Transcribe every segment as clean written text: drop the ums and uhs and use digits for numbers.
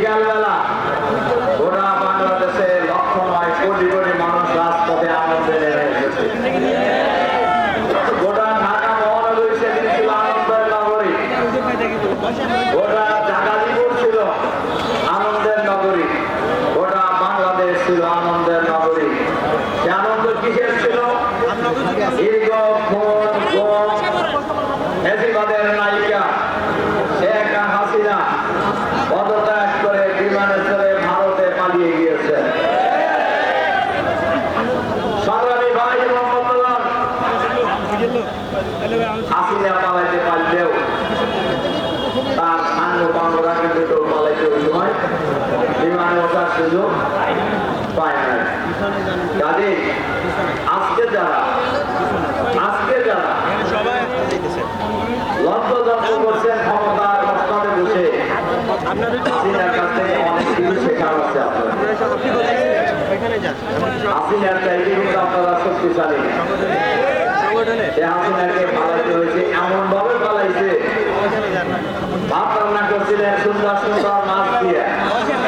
বিকালবেলা গোটা বাংলাদেশে লক্ষ নয় কোটি কোটি মানুষ রাজপথে আনন্দে নেমে এসেছে। গোটা ঢাকা মহানগরী সেদিন ছিল আনন্দের নগরী, গোটা জাগালিপুর ছিল আনন্দের নগরী, গোটা বাংলাদেশ ছিল আনন্দের নগরী। সে আনন্দ কিসের ছিল? ফ্যাসিবাদের নায়িকা শেখ হাসিনা পদত্যাগ করে বিমানে চড়ে ভারতে পালিয়ে গিয়েছে। সংগ্রামী ভাই এবং বন্ধুগণ, হাসিনা পালাইতে পারলেও তার সাঙ্গ পাঙ্গরা কিন্তু কেউ পালাইতে ওই সময় বিমানে ওঠার সুযোগ পায় না। কাজে আজকে যারা লজ্জাযন্ত্র করছেন ক্ষমতার মস্তকে বসে, হাসিনার কাছ থেকে অনেক কিছু শেখার আছে আপনাদের। হাসিনার চাইতে কিন্তু আপনারা শক্তিশালী। হাসিনাকে পালাইতে হয়েছে, এমন ভাবে পালাইছে, ভাত রান্না করছিলেন সুন্দর সুন্দর মাছ দিয়ে,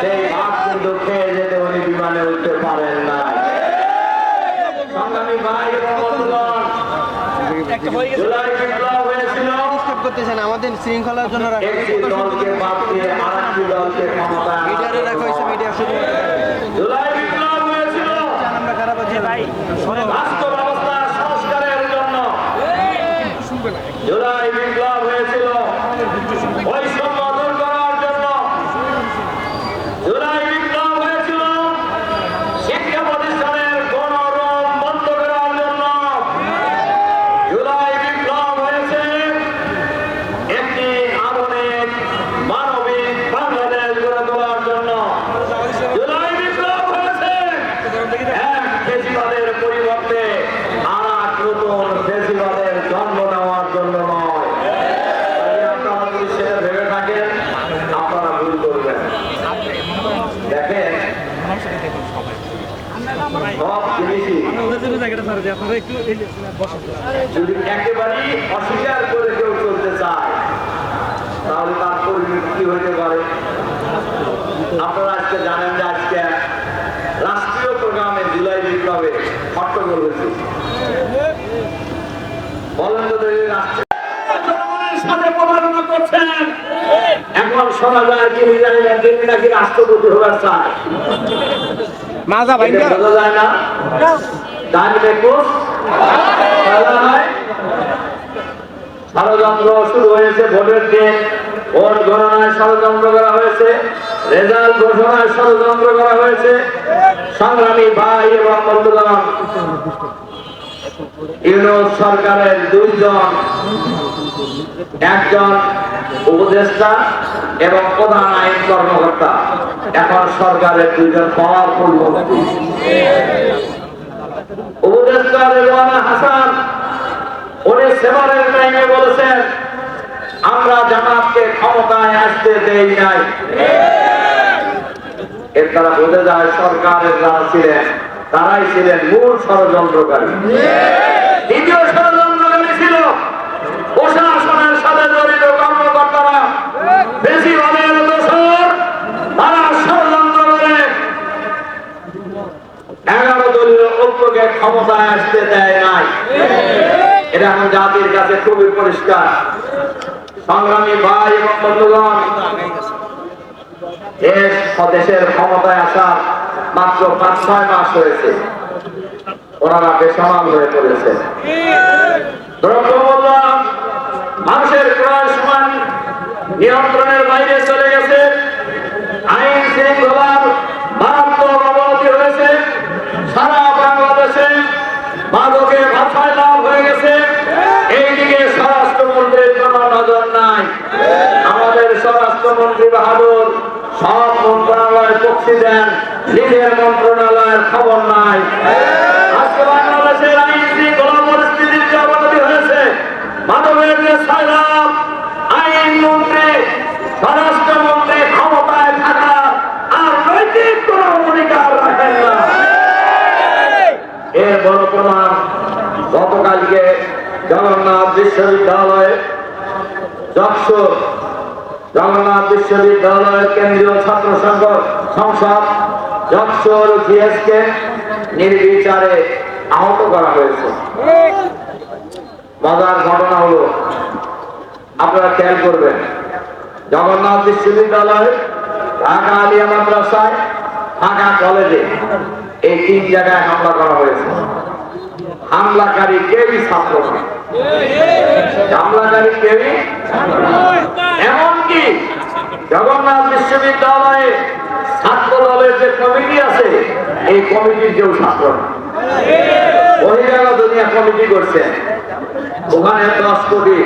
সেই মাছ কিন্তু খেয়ে যেতে উনি বিমানে উঠতে পারেন না। সংগ্রামী ভাই এবং বন্ধুগণ, জুলাই বিপ্লব হয়েছিল আমাদের শৃঙ্খলার জন্য একটি দলকে বাদ দিয়ে আরেকটি দলকে ক্ষমতায় জুলাই বিপ্লব হয়েছিল রাষ্ট্র ব্যবস্থার সংস্কারের জন্য। জুলাই বিপ্লব হয়েছিল বৈষম্য দূর করার জন্য। জুলাই বিপ্লব হয়েছিল শিক্ষা প্রতিষ্ঠানের গণরোধ বন্ধ করার জন্য। জুলাই বিপ্লব হয়েছে একটি আধুনিক মানবিক বাংলাদেশ গড়ে তোলার জন্য। জুলাই বিপ্লব হয়েছে এক ফ্যাসিবাদের পরিবর্তে আর এক নতুন ফ্যাসিবাদের জন্ম নেওয়ার জন্য নয়। আপনারা যদি সেটা ভেবে থাকেন, আপনারা ভুল করবেন। দেখেন, সব জিনিসই যদি একেবারেই অস্বীকার করে কেউ চলতে চায়, তাহলে তার পরিণতি কি হইতে পারে? আপনারা আজকে জানেন যে আজকে রাষ্ট্রীয় প্রোগ্রামে জুলাই বিপ্লবে হট্টগোল হয়েছে। বলেন তো সাথে প্রতারণা করছেন। এখন শোনা যায় কি জানেন, তিনি নাকি রাষ্ট্রপতি হবার চায়। মাজা ভাই বোঝা যায় না। ষড়যন্ত্র শুরু হয়েছে। ভোটের দিন ভোট গণনায় ষড়যন্ত্র করা হয়েছে, রেজাল্ট ঘোষণায় ষড়যন্ত্র করা হয়েছে। সংগ্রামী ভাই এবং বন্ধুগণ, ইউনূস সরকারের দুইজন, একজন উপদেষ্টা এবং প্রধান আইন কর্মকর্তা, এখন সরকারের দুইজন পাওয়ারফুল মন্ত্রী। উপদেষ্টা রেজওয়ানা হাসান উনি সেবারের টাইমে বলেছেন, আমরা জামাতকে ক্ষমতায় আসতে দেই নাই। এর দ্বারা বোঝা যায় সরকারের যারা ছিলেন তারাই ছিলেন মূল ষড়যন্ত্রকারী। দ্বিতীয় ষড়যন্ত্রকারী ছিল প্রশাসনের সাথে জড়িত কর্মকর্তারা, বেশিরভাগের দোষর। তারা ষড়যন্ত্র করে 11 দলীয় ঐক্যকে ক্ষমতায় আসতে দেয় নাই। এটা এখন জাতির কাছে খুবই পরিষ্কার। সংগ্রামী ভাই এবং বন্ধুগণ, দেশের ক্ষমতায় আসা মাত্র 5-6 মাস হয়েছে, ওনারা বেসামাল হয়ে পড়েছে। দ্রব্যমূল্য মানুষের ক্রয় সমান নিয়ন্ত্রণের বাইরে চলে গেছে। আইন শৃঙ্খলার মারাত্মক অবনতি হয়েছে। সারা বাংলাদেশে মাদকের ভাষায় লাভ হয়ে গেছে। এইদিকে স্বরাষ্ট্রমন্ত্রীর কোনো নজর নাই। আমাদের স্বরাষ্ট্রমন্ত্রী বাহাদুর সব মন্ত্রণালয় পক্ষী দেন, নিজের মন্ত্রণালয়ের খবর নাই। আজকে বাংলাদেশের আইন শৃঙ্খলা পরিস্থিতির যে অবনতি হয়েছে, মানবের যে সাইলাম, আইন মন্ত্রী স্বরাষ্ট্রমন্ত্রী ক্ষমতায় থাকা আর নৈতিক কোন অধিকার রাখেন না। এর বড় প্রমাণ গতকালকে জগন্নাথ বিশ্ববিদ্যালয়ে যশোর জগন্নাথ বিশ্ববিদ্যালয়ের কেন্দ্রীয় ছাত্র সংসদ যশোর জিএসকে নির্বিচারে আহত করা হয়েছে। মজার ঘটনা হলো, আপনারা খেয়াল করবেন, জগন্নাথ বিশ্ববিদ্যালয়, ঢাকা আলিয়া মাদ্রাসায়, ঢাকা কলেজে এই 3 জায়গায় হামলা করা হয়েছে। হামলাকারী কেউই ছাত্র না, হামলাকারী কেউই। এমনকি জগন্নাথ বিশ্ববিদ্যালয়ে ছাত্র দলের যে কমিটি আছে, এই কমিটির কেউ ছাত্র না। বহিরাগত দুনিয়া কমিটি করছে, ওখানে 10,000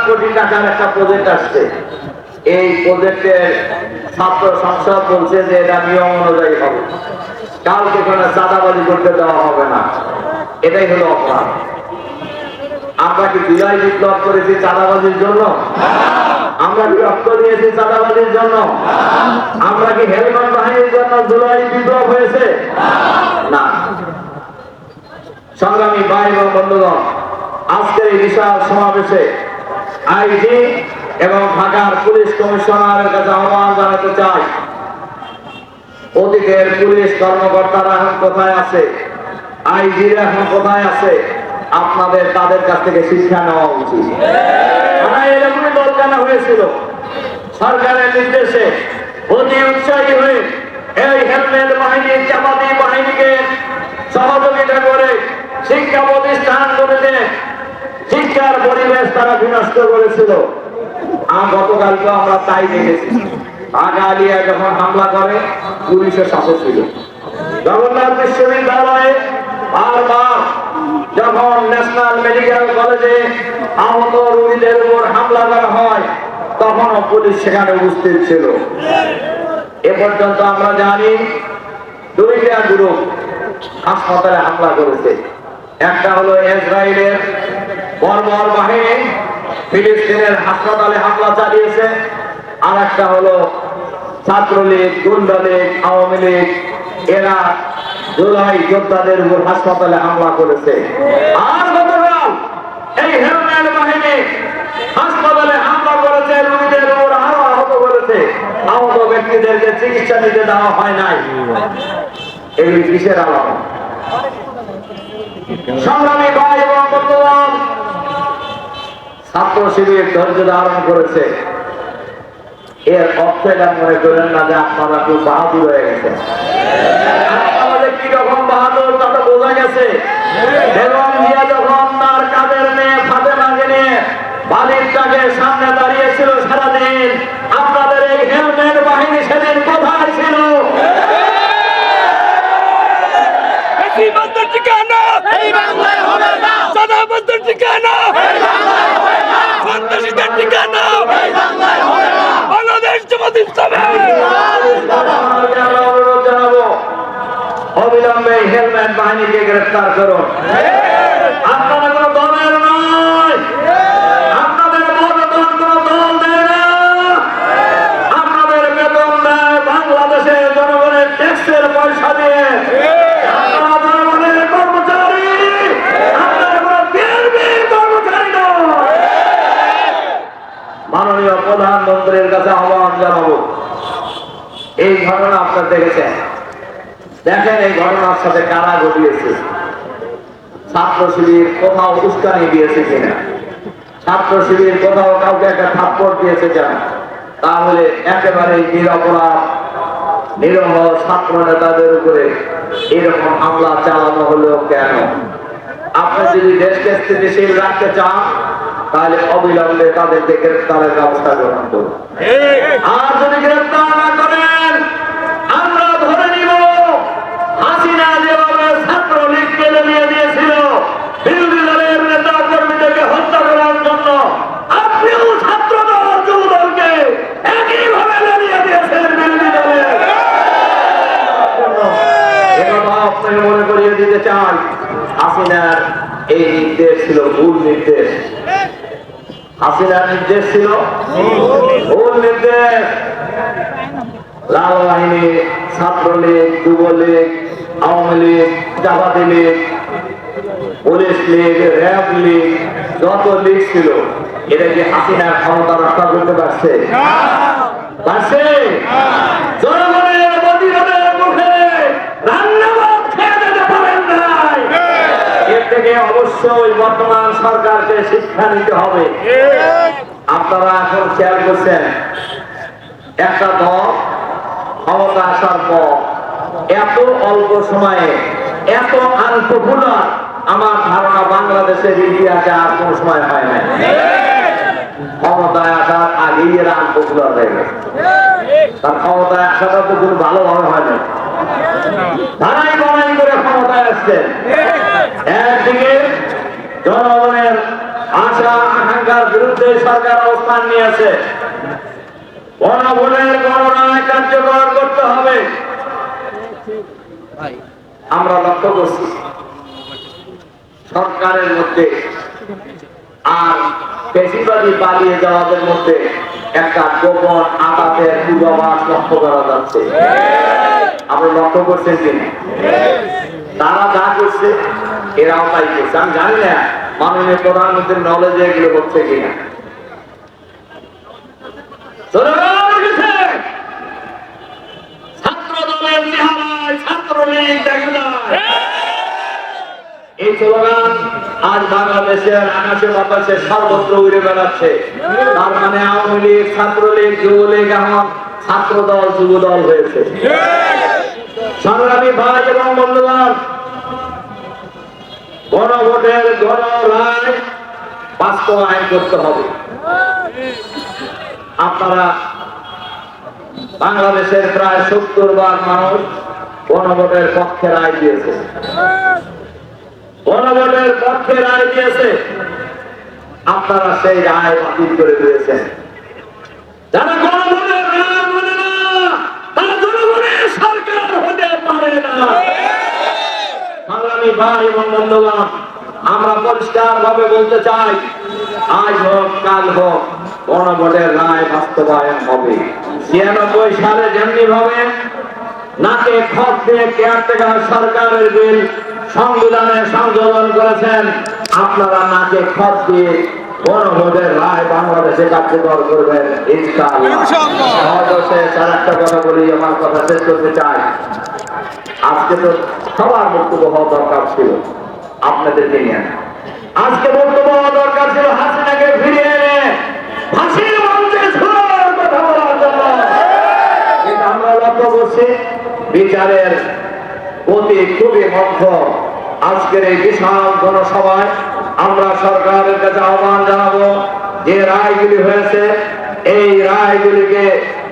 কোটি টাকার একটা প্রজেক্ট আসছে। এই প্রজেক্টের ছাত্র সংসদ বলছে যে এটা নিয়ম অনুযায়ী হবে, কাউকে কোনো চাঁদাবাজি করতে দেওয়া হবে না। এটাই হলো অপরাধ। আমরা কি জুলাই বিপ্লব করেছি চাঁদাবাজির জন্য? আমরা কি রক্ত দিয়েছি চাঁদাবাজির জন্য? আমরা কি হেলমেট বাহিনীর জন্য জুলাই বিপ্লব হয়েছে? না। সংগ্রামী ভাই এবং বন্ধুগণ, আজকের এই বিশাল সমাবেশে আইজি এবং ঢাকার পুলিশ কমিশনারের কাছে আহ্বান জানাতে চাই, অতীতের পুলিশ কর্মকর্তারা এখন কোথায় আছে, আইজিরা এখন কোথায় আছে, আপনাদের তাদের কাছ থেকে শিক্ষা নেওয়া উচিত। এরকমই দরকার হয়েছিল, সরকারের নির্দেশে অতি উৎসাহী হয়ে এই হেলমেট বাহিনীর চাপাতি বাহিনীকে সহযোগিতা করে শিক্ষা প্রতিষ্ঠানগুলিতে শিক্ষার পরিবেশ তারা বিনষ্ট করেছিল। গতকালকে আমরা তাই দেখেছি। ঢাকা আলিয়া যখন হামলা করে, পুলিশের সাথে ছিল। জগন্নাথ বিশ্ববিদ্যালয়ে বারবার যখন ন্যাশনাল মেডিকেল কলেজে আহত রোগীদের উপর হামলা করা হয়, তখনও পুলিশ সেখানে উপস্থিত ছিল। এ পর্যন্ত আমরা জানি 2টা গ্রুপ হাসপাতালে হামলা করেছে। একটা হলো ইসরায়েলের বর্বর বাহিনী ফিলিস্তিনের হাসপাতালে হামলা চালিয়েছে, আর একটা হলো ছাত্রলীগ, গুন্ডা লীগ, আওয়ামী লীগ, এরা জুলাই যোদ্ধাদের উপর হাসপাতালে হামলা করেছে। আর গতকাল এই হেলমেট বাহিনী হাসপাতালে হামলা করেছে, রোগীদের উপর আরো আহত করেছে। আহত ব্যক্তিদেরকে চিকিৎসা নিতে দেওয়া হয় নাই। এই কিসের আলাদা? সংগ্রামী ভাই এবং বন্ধুগণ, ছাত্র শিবির ধৈর্য ধারণ করেছে। এর অর্থ এটা মনে করেন না যে আপনারা খুব বাহাদুর হয়ে গেছে। আপনাদের কি রকম বাহাদুর তা তো বোঝা গেছে। বেগম জিয়া যখন তার কাদের মেয়ে ফাতেমাকে নিয়ে বালিরটাকে সামনে দাঁড়িয়েছিল সারাদিন, আপনাদের এই হেলমেট বাহিনী সেদিন কোথায় ছিল? ঠিকানা এই বাংলায় হবে না, চাঁদাবাজদের ঠিকানা এই বাংলায় হবে না, সন্ত্রাসীদের ঠিকানা এই বাংলায় হবে না। বাংলাদেশ জামাত ইসলামী অনুরোধ জানাবো, অবিলম্বে হেলমেট বাহিনীকে গ্রেফতার করুন। আপনারা কোনো দলের নয়, আপনাদের বেতন কোনো দল দেয় না, আপনাদের বেতন দেয় বাংলাদেশের জনগণের ট্যাক্সের পয়সা দিয়ে। মাননীয় প্রধানমন্ত্রীর কাছে আহ্বান জানাবো, এই ঘটনা আপনারা দেখেছেন, দেখেন এই ঘটনার সাথে কারা ঘটিয়েছে। ছাত্র শিবির কোথাও উস্কানি দিয়েছে কিনা, ছাত্র শিবির কোথাও কাউকে একটা থাপ্পড় দিয়েছে কিনা, তাহলে একেবারে নিরপরাধ নিরহ ছাত্র নেতাদের উপরে এরকম হামলা চালানো হলো কেন? আপনি যদি দেশকে স্থিতিশীল রাখতে চান, তাহলে অবিলম্বে তাদেরকে গ্রেফতারের ব্যবস্থা গ্রহণ করুন। আর যদি গ্রেফতার না করেন, আমরা ধরে নিব হাসিনা যেভাবে ছাত্রলীগকে লেলিয়ে দিয়েছিল বিরোধী দলের নেতা কর্মীদেরকে হত্যা করার জন্য, আপনিও ছাত্র দল যুব দলকে একইভাবে লেলিয়ে দিয়েছেন বিরোধী দলের। একথা আপনাকে মনে করিয়ে দিতে চান, হাসিনার এই নির্দেশ ছিল ভুল নির্দেশ। হাসিনার নির্দেশ ছিল ভুল নির্দেশ। লাল বাহিনী, ছাত্রলীগ, যুবলীগ, আওয়ামী লীগ, জামাতি লীগ, পুলিশ লীগ, র্যাব লীগ, যত লীগ ছিল এটা কি হাসিনার ক্ষমতা রক্ষা করতে পারছে? পারছে? জনগণের প্রতিরোধের মুখে রান্নাবাদ খেয়ে যেতে পারেন নাই। এর থেকে অবশ্যই বর্তমান সরকারকে শিক্ষা নিতে হবে। আপনারা এখন খেয়াল করছেন, একটা দল ক্ষমতা আসার পর এত অল্প সময়ে এত আনপপুলার, আমার ধারণা বাংলাদেশের ইতিহাসে আর কোন সময় হয় না। ক্ষমতায় আসার আগেই এরা আনপপুলার হয়ে গেছে। তার ক্ষমতায় আসাটা তো কোনো ভালোভাবে হয় না, ধারাই বানাই করে ক্ষমতায় আসছেন। একদিকে জনগণের আশা আকাঙ্ক্ষার বিরুদ্ধে সরকার অবস্থান নিয়েছে। গণভোটের গণনায় কার্যকর করতে হবে। আমরা লক্ষ্য করছি সরকারের মধ্যে আর বেশিরভাগই পালিয়ে যাওয়াদের মধ্যে একটা গোপন আঘাতের পূর্বাভাস লক্ষ্য করা যাচ্ছে। আপনি লক্ষ্য করছেন কিনা? তারা যা করছে এরাও তাই করছে। আমি জানি না মাননীয় প্রধানমন্ত্রীর নলেজে এগুলো হচ্ছে কিনা। ছাত্র দলের চেহারায় ছাত্রলীগ দেখা যায়। এই স্লোগান আজ বাংলাদেশের আকাশে বাতাসে সর্বত্র উড়ে বেড়াচ্ছে। তার মানে আওয়ামী লীগ, ছাত্রলীগ, যুবলীগ এখন ছাত্র দল, যুব দল হয়েছে। সংগ্রামী ভাই এবং বন্ধুগণ, গণভোটের গণ রায় বাস্তবায়ন করতে হবে। আপনারা বাংলাদেশের প্রায় 70% মানুষ গণভোটের পক্ষে রায় দিয়েছে। গণভোটের পক্ষে রায় দিয়েছে, আপনারা সেই রায় বাতিল করে দিয়েছেন। যারা গণভোটের রায় মানে না, তারা জনগণের সরকার হতে পারে না। সংগ্রামী ভাই এবং বন্ধুগণ, আমরা পরিষ্কার ভাবে বলতে চাই, আজ হোক কাল হোক গণভোটের রায় বাস্তবায়ন হবে। 96 সালে যেমনি ভাবে নাকে খত দিয়ে কেয়ারটেকার সরকারের বিল সংবিধানে সংযোজন করেছেন, আপনারা নাকে খত দিয়ে গণভোটের রায় বাংলাদেশে কার্যকর করবেন ইনশাআল্লাহ। সর্বশেষ আর একটা কথা বলি, আমার কথা শেষ করতে চাই। আজকে তো সবার বক্তব্য হওয়া দরকার ছিল আপনাদেরকে নিয়ে। আজকে বক্তব্য হওয়া দরকার ছিল হাসিনাকে ফিরিয়ে এনে ফাঁসির মঞ্চে ঝুলানোর কথা বলার জন্য। কিন্তু আমরা লক্ষ্য করছি বিচারের গতি খুবই মধ্যম। আজকের এই বিশাল জনসভায় আমরা সরকারের কাছে আহ্বান জানাবো, যে রায়গুলি হয়েছে এই রায়গুলিকে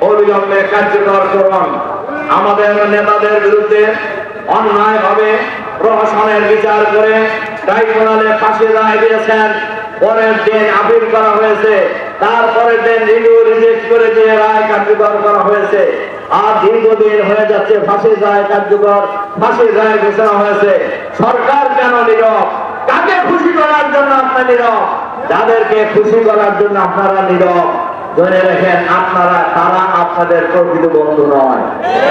অবিলম্বে কার্যকর করুন। আমাদের নেতাদের বিরুদ্ধে অন্যায় ভাবে প্রশাসনের বিচার করে ট্রাইব্যুনালে ফাঁসি রায় দিয়েছেন, পরের দিন আপিল করা হয়েছে, তারপরের দিন রিভিউ রিজেক্ট করে দিয়ে রায় কার্যকর করা হয়েছে। আর দীর্ঘদিন হয়ে যাচ্ছে ফাঁসির রায় কার্যকর, ফাঁসির রায় ঘোষণা হয়েছে। সরকার কেন নীরব? কাকে খুশি করার জন্য আপনারা নীরব? যাদেরকে খুশি করার জন্য আপনারা নীরব, ধরে রাখেন আপনারা, তারা আপনাদের প্রকৃত বন্ধু নয়।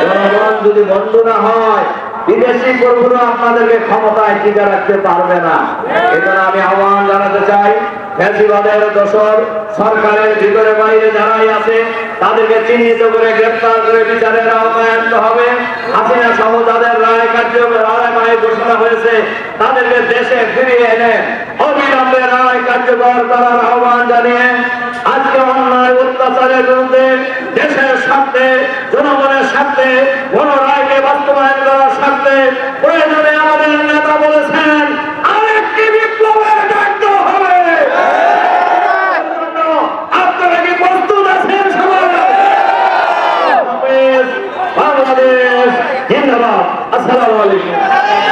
জনগণ যদি বন্ধু না হয়, বিদেশি প্রভুরা আপনাদেরকে ক্ষমতায় টিকে রাখতে পারবে না। এজন্য আমি আহ্বান জানাতে চাই, ফ্যাসিবাদের দোসর সরকারের ভিতরে বাইরে যারাই আছে তাদেরকে চিহ্নিত করে গ্রেফতার করে বিচারের আওতায় আনতে হবে। হাসিনা সহ যাদের রায় রায় ঘোষণা হয়েছে তাদেরকে দেশে ফিরিয়ে এনে অবিলম্বে রায় কার্যকর করার আহ্বান জানিয়ে আজকে অন্যায় অত্যাচারের বিরুদ্ধে দেশের স্বার্থে, জনগণের স্বার্থে, কোন রায়কে বাস্তবায়ন করার স্বার্থে প্রয়োজনে আমাদের নেতা বলেছেন আরেকটি বিপ্লবের ডাক দেওয়া হবে। আপনারা কি প্রস্তুত আছেন? সবাই বাংলাদেশ জিন্দাবাদ। আসসালামু আলাইকুম।